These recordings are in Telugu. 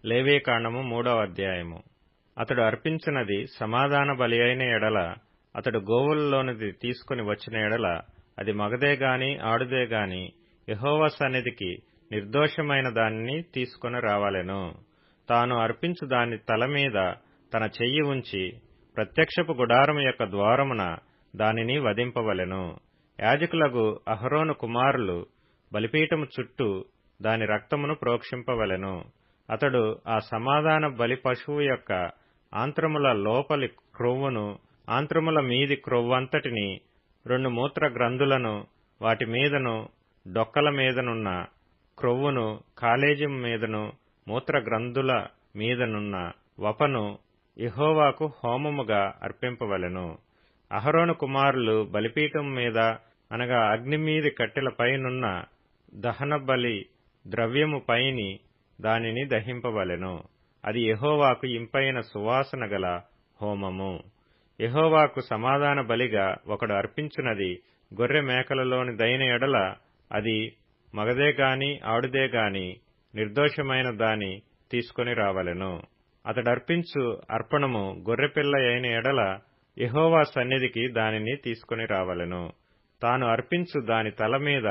లేవీకాండము 3వ అధ్యాయము. అతడు అర్పించినది సమాధాన బలి అయిన ఎడల, అతడు గోవులలోనిది తీసుకుని వచ్చిన ఎడల, అది మగదే గాని ఆడుదే గాని యెహోవా సన్నిధికి నిర్దోషమైన దానిని తీసుకుని రావాలెను. తాను అర్పించు దాని తల మీద తన చెయ్యి ఉంచి ప్రత్యక్షపు గుడారము యొక్క ద్వారమున దానిని వధింపవలెను. యాజకులగు అహరోను కుమారులు బలిపీఠము చుట్టూ దాని రక్తమును ప్రోక్షింపవలెను. అతడు ఆ సమాధాన బలి పశువు యొక్క ఆంత్రముల లోపలి క్రొవ్వును, ఆంత్రముల మీది క్రొవ్వంతటిని, 2 మూత్ర గ్రంథులను, వాటి మీదను డొక్కల మీదనున్న క్రొవ్వును, కాలేజం మీదను మూత్ర గ్రంథుల మీదనున్న వపను యెహోవాకు హోమముగా అర్పింపవలెను. అహరోను కుమారులు బలిపీఠం మీద అనగా అగ్ని మీది కట్టెలపైనున్న దహన బలి ద్రవ్యము పైని దానిని దహింపవలెను. అది యెహోవాకు ఇంపైన సువాసన గల హోమము. యెహోవాకు సమాధాన బలిగా ఒకడు అర్పించినది గొర్రె మేకలలోని దైన ఎడల, అది మగదే గాని ఆడుదే గాని నిర్దోషమైన దాని తీసుకుని రావలెను. అతడర్పించు అర్పణము గొర్రెపిల్ల అయిన ఎడల యెహోవా సన్నిధికి దానిని తీసుకుని రావలెను. తాను అర్పించు దాని తల మీద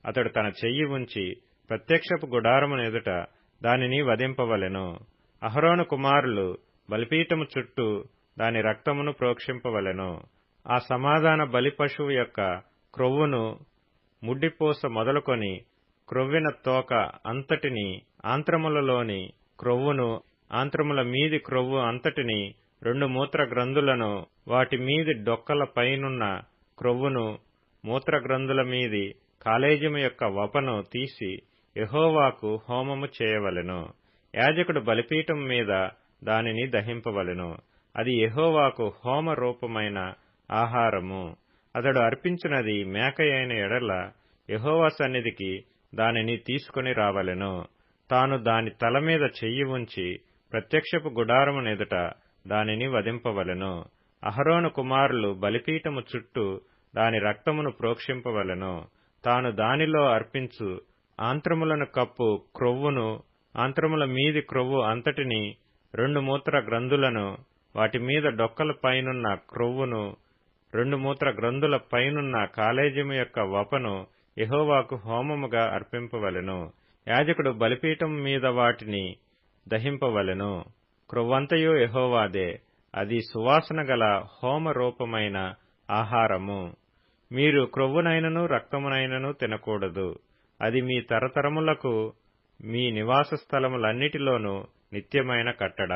అతడు తన చెయ్యి ఉంచి ప్రత్యక్షపు గుడారమును ఎదుట దానిని వధింపవలెను. అహరోను కుమారులు బలిపీఠము చుట్టూ దాని రక్తమును ప్రోక్షింపవలెను. ఆ సమాధాన బలి పశువు యొక్క క్రొవ్వును, ముడ్డిపూస మొదలుకొని క్రొవ్విన తోక అంతటిని, ఆంత్రములలోని క్రొవ్వును, ఆంత్రముల మీది క్రొవ్వు అంతటిని, 2 మూత్ర గ్రంథులను, వాటి మీది డొక్కల పైనున్న క్రొవ్వును, మూత్ర గ్రంథుల మీది కాలేజము యొక్క వపను తీసి యెహోవాకు హోమము చేయవలెను. యాజకుడు బలిపీఠం మీద దానిని దహింపవలెను. అది యెహోవాకు హోమ రూపమైన ఆహారము. అతడు అర్పించినది మేక అయిన ఎడల యెహోవా సన్నిధికి దానిని తీసుకుని రావలెను. తాను దాని తల మీద చెయ్యి ఉంచి ప్రత్యక్షపు గుడారమునెదుట దానిని వధింపవలెను. అహరోను కుమారులు బలిపీఠము చుట్టూ దాని రక్తమును ప్రోక్షింపవలెను. తాను దానిలో అర్పించు ఆంత్రములను కప్పు క్రొవ్వును, ఆంత్రముల మీది క్రొవ్వు అంతటిని, 2 మూత్ర గ్రంథులను, వాటి మీద డొక్కల పైనున్న క్రొవ్వును, 2 మూత్ర గ్రంథుల పైనున్న కాలేజము యొక్క వపను యెహోవాకు హోమముగా అర్పింపవలెను. యాజకుడు బలిపీఠం మీద వాటిని దహింపవలెను. క్రొవ్వంతయు యెహోవాదే. అది సువాసన గల హోమ రూపమైన ఆహారము. మీరు క్రొవ్వునైనను రక్తమునైనను తినకూడదు. అది మీ తరతరములకు మీ నివాస స్థలములన్నిటిలోనూ నిత్యమైన కట్టడ.